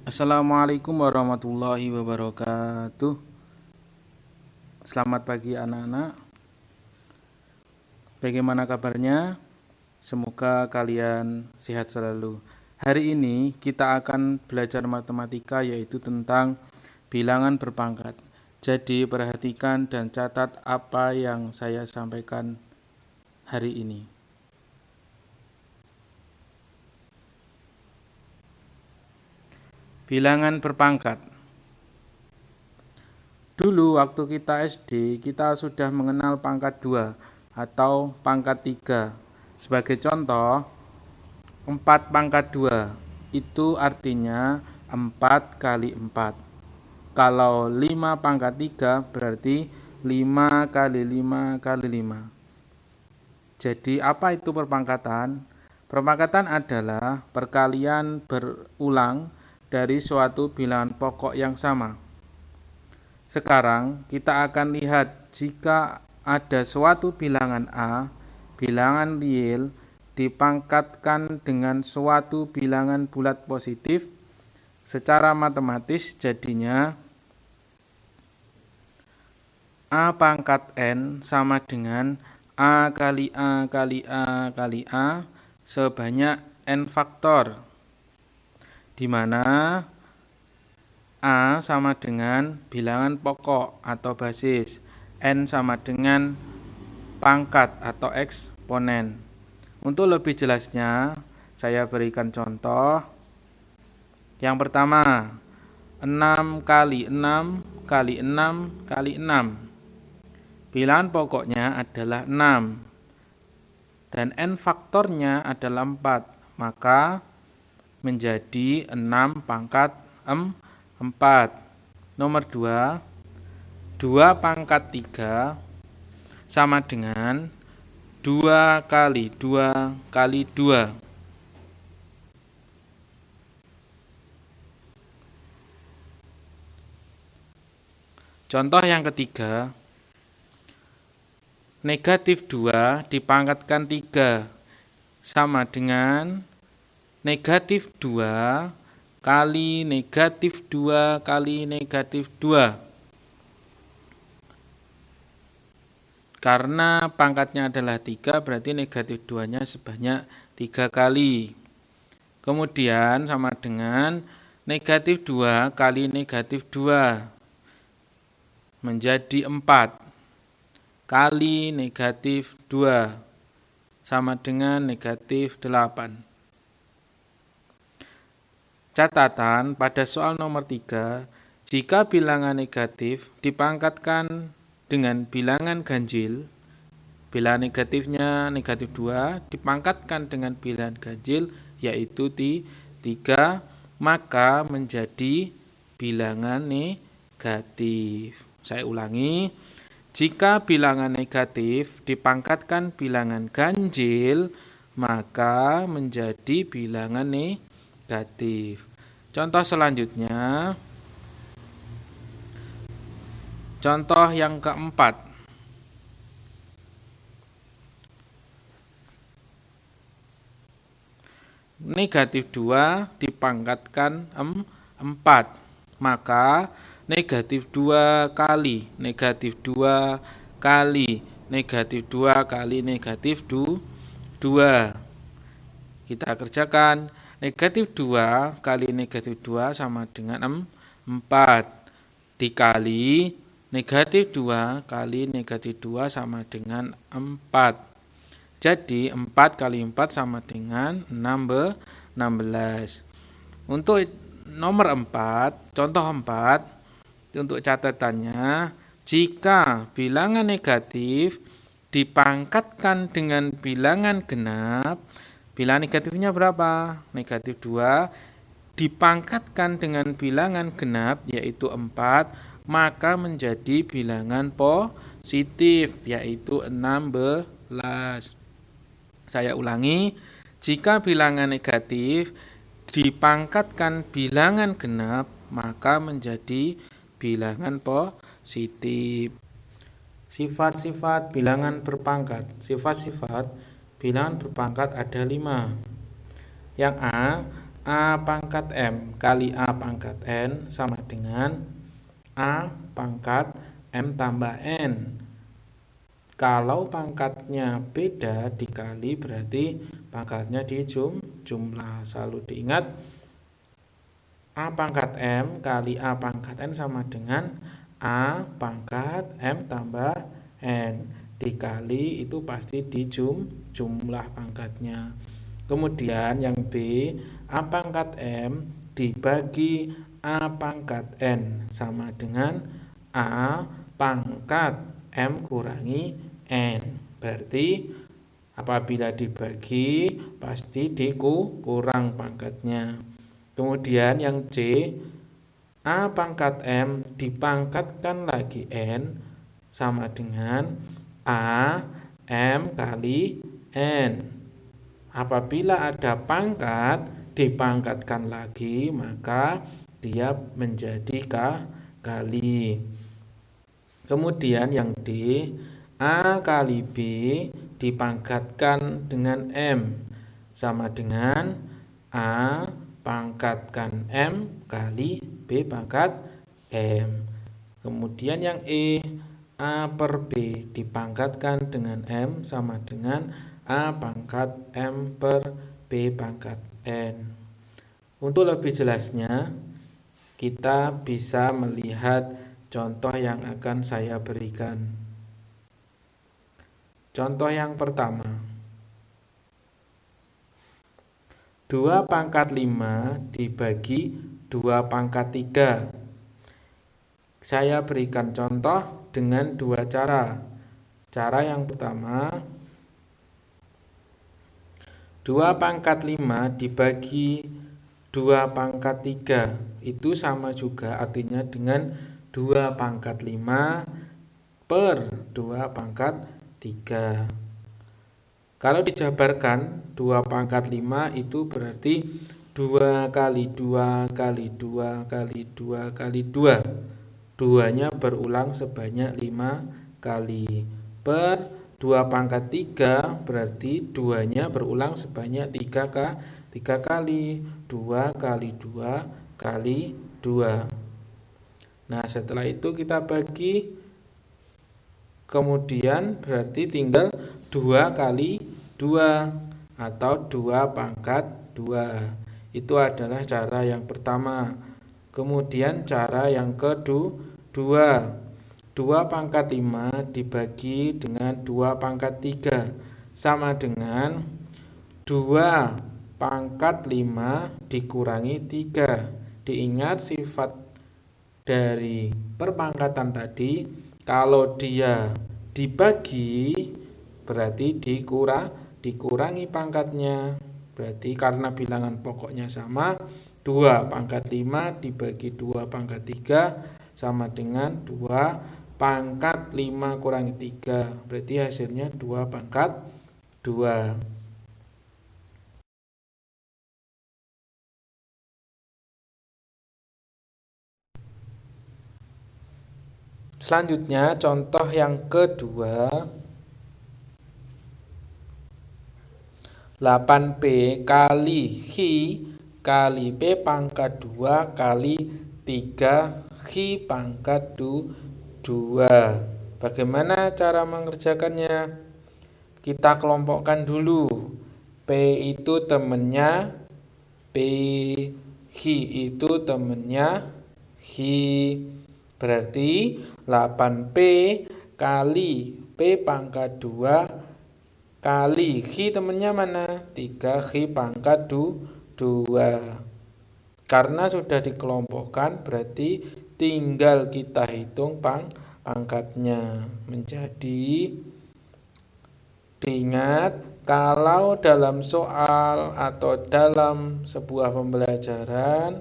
Assalamualaikum warahmatullahi wabarakatuh. Selamat pagi anak-anak. Bagaimana kabarnya? Semoga kalian sehat selalu. Hari ini kita akan belajar matematika, yaitu tentang bilangan berpangkat. Jadi perhatikan dan catat apa yang saya sampaikan hari ini. Bilangan berpangkat. Dulu waktu kita SD, kita sudah mengenal pangkat 2 atau pangkat 3. Sebagai contoh, 4 pangkat 2 itu artinya 4 kali 4. Kalau 5 pangkat 3 berarti 5 kali 5 kali 5. Jadi apa itu perpangkatan? Perpangkatan adalah perkalian berulang dari suatu bilangan pokok yang sama. Sekarang kita akan lihat jika ada suatu bilangan A, bilangan real, dipangkatkan dengan suatu bilangan bulat positif, secara matematis jadinya A pangkat N sama dengan A kali A kali A kali A sebanyak N faktor, di mana A sama dengan bilangan pokok atau basis, N sama dengan pangkat atau eksponen. Untuk lebih jelasnya, saya berikan contoh. Yang pertama, 6 kali 6 kali 6 kali 6. Bilangan pokoknya adalah 6 dan N faktornya adalah 4, maka menjadi 6 pangkat 4. Nomor 2, 2 pangkat 3 sama dengan 2 kali 2 kali 2. Contoh yang ketiga, negatif 2 dipangkatkan 3 sama dengan negatif 2 kali negatif 2 kali negatif 2. Karena pangkatnya adalah 3, berarti negatif 2-nya sebanyak 3 kali. Kemudian sama dengan negatif 2 kali negatif 2 menjadi 4 kali negatif 2 sama dengan negatif 8. Catatan pada soal nomor 3, jika bilangan negatif dipangkatkan dengan bilangan ganjil, bilangan negatifnya negatif 2 dipangkatkan dengan bilangan ganjil yaitu 3, maka menjadi bilangan negatif. Saya ulangi, jika bilangan negatif dipangkatkan bilangan ganjil, maka menjadi bilangan negatif. Contoh selanjutnya, contoh yang keempat. Negatif 2 dipangkatkan 4, maka negatif 2 kali negatif 2 kali negatif 2 kali negatif 2. Kita kerjakan. Negatif 2 kali negatif 2 sama dengan 4 dikali negatif 2 kali negatif 2 sama dengan 4. Jadi 4 kali 4 sama dengan 16. Untuk nomor 4, contoh 4, untuk catatannya, jika bilangan negatif dipangkatkan dengan bilangan genap, bilangan negatifnya berapa? Negatif 2 dipangkatkan dengan bilangan genap yaitu 4, maka menjadi bilangan positif yaitu 16. Saya ulangi, jika bilangan negatif dipangkatkan bilangan genap, maka menjadi bilangan positif. Sifat-sifat bilangan berpangkat. Sifat-sifat bilangan berpangkat ada 5. Yang A, A pangkat M kali A pangkat N sama dengan A pangkat M tambah N. Kalau pangkatnya beda dikali berarti pangkatnya dijumlah. Selalu diingat A pangkat M kali A pangkat N sama dengan A pangkat M tambah N. Dikali itu pasti dijumlah pangkatnya. Kemudian yang B, A pangkat M dibagi A pangkat N sama dengan A pangkat M kurangi N. Berarti apabila dibagi pasti dikurang pangkatnya. Kemudian yang C, A pangkat M dipangkatkan lagi N sama dengan A M kali N. Apabila ada pangkat dipangkatkan lagi maka dia menjadi kali. Kemudian yang D, A kali B dipangkatkan dengan M sama dengan A pangkatkan M kali B pangkat M. Kemudian yang E, A per B dipangkatkan dengan M sama dengan A pangkat M per B pangkat N. Untuk lebih jelasnya, kita bisa melihat contoh yang akan saya berikan. Contoh yang pertama, 2 pangkat 5 dibagi 2 pangkat 3. Saya berikan contoh dengan 2 cara. Cara yang pertama, 2 pangkat 5 dibagi 2 pangkat 3. Itu sama juga artinya dengan 2 pangkat 5 per 2 pangkat 3. Kalau dijabarkan 2 pangkat 5 itu berarti 2 kali 2 kali 2 kali 2 kali 2. Duanya berulang sebanyak 5 kali. Per 2 pangkat 3 berarti duanya berulang sebanyak 3 kali. 2 kali 2 kali 2. Nah setelah itu kita bagi, kemudian berarti tinggal 2 kali 2 atau 2 pangkat 2. Itu adalah cara yang pertama. Kemudian cara yang kedua, 2 pangkat 5 dibagi dengan 2 pangkat 3 sama dengan 2 pangkat 5 dikurangi 3. Diingat sifat dari perpangkatan tadi, kalau dia dibagi berarti dikurangi pangkatnya. Berarti karena bilangan pokoknya sama, 2 pangkat 5 dibagi 2 pangkat 3 sama dengan 2 pangkat 5 kurangi 3. Berarti hasilnya 2 pangkat 2. Selanjutnya contoh yang kedua, 8P kali X kali P pangkat 2 kali 3 X pangkat 2. Bagaimana cara mengerjakannya? Kita kelompokkan dulu. P itu temennya P, X itu temennya X. Berarti 8P kali P pangkat 2 kali X temennya mana? 3X pangkat 2. Karena sudah dikelompokkan berarti tinggal kita hitung pangkatnya. Menjadi, diingat kalau dalam soal atau dalam sebuah pembelajaran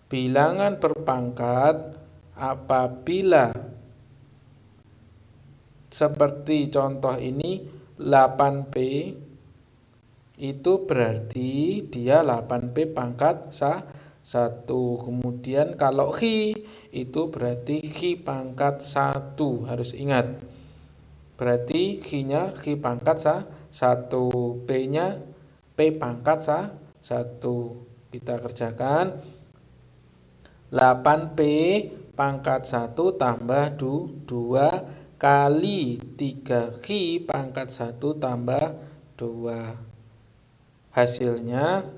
bilangan berpangkat apabila seperti contoh ini 8P itu berarti dia 8P pangkat 1. Kemudian kalau X itu berarti X pangkat 1. Harus ingat. Berarti X-nya X pangkat 1, P-nya P pangkat 1. Kita kerjakan 8P pangkat 1 tambah 2 kali 3Q pangkat 1 tambah 2. Hasilnya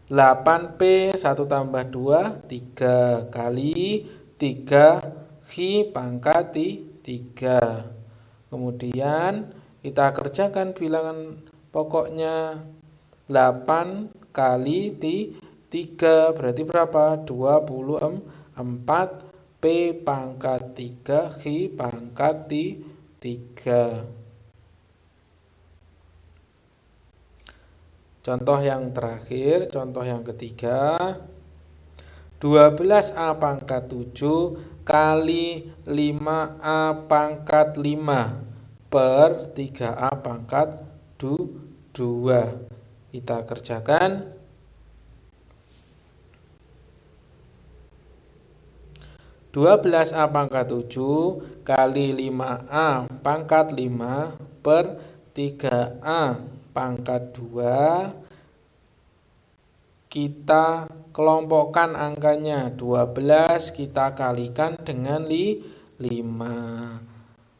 8P 1 tambah 2 3 kali 3Q pangkat 3. Kemudian kita kerjakan bilangan pokoknya 8 kali 3 berarti berapa? 24 P pangkat 3 Q pangkat 3. Contoh yang terakhir, contoh yang ketiga, 12A pangkat 7 kali 5A pangkat 5 per 3A pangkat 2. Kita kerjakan 12A pangkat 7 kali 5A pangkat 5 per 3A pangkat 2. Kita kelompokkan angkanya 12 kita kalikan dengan 5.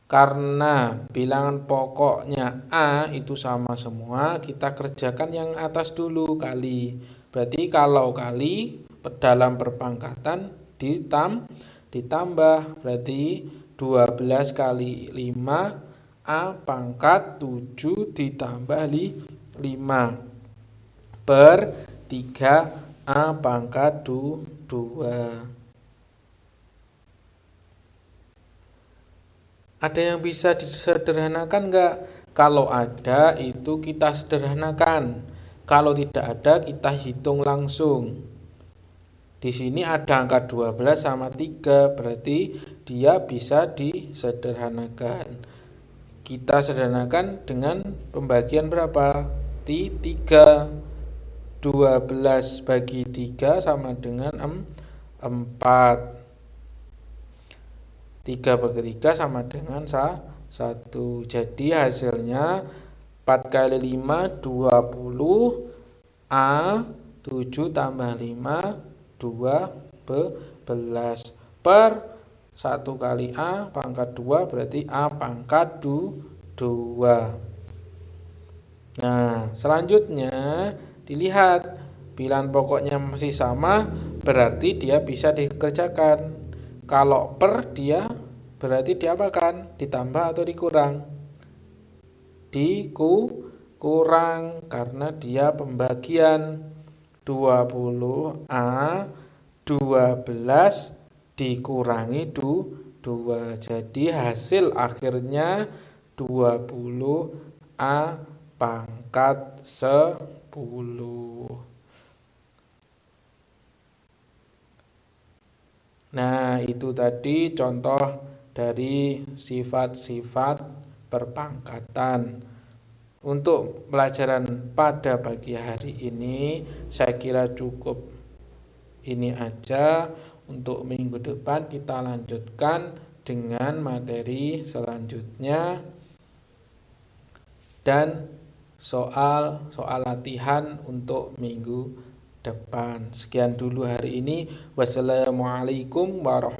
Karena bilangan pokoknya A itu sama semua, kita kerjakan yang atas dulu kali. Berarti kalau kali dalam perpangkatan ditambah, berarti 12 kali 5 A pangkat 7 ditambah 5 per 3A pangkat 2. Ada yang bisa disederhanakan enggak? Kalau ada itu kita sederhanakan. Kalau tidak ada kita hitung langsung. Di sini ada angka 12 sama 3, berarti dia bisa disederhanakan. Kita sederhanakan dengan pembagian berapa? 3. 12 bagi 3 sama dengan 4. 3 bagi 3 sama dengan 1. Jadi hasilnya 4 kali 5 20 A 7 tambah 5 12 per 1 kali A pangkat 2 berarti A pangkat 2. Nah, selanjutnya dilihat bilangan pokoknya masih sama, berarti dia bisa dikerjakan. Kalau per dia berarti diapakan? Ditambah atau dikurang? Dikurang karena dia pembagian 20A 12 dikurangi 2. Jadi hasil akhirnya 20A pangkat 10. Nah, itu tadi contoh dari sifat-sifat perpangkatan. Untuk pelajaran pada pagi hari ini saya kira cukup ini aja. Untuk minggu depan kita lanjutkan dengan materi selanjutnya dan soal latihan untuk minggu depan. Sekian dulu hari ini. Wassalamualaikum warahmatullahi wabarakatuh.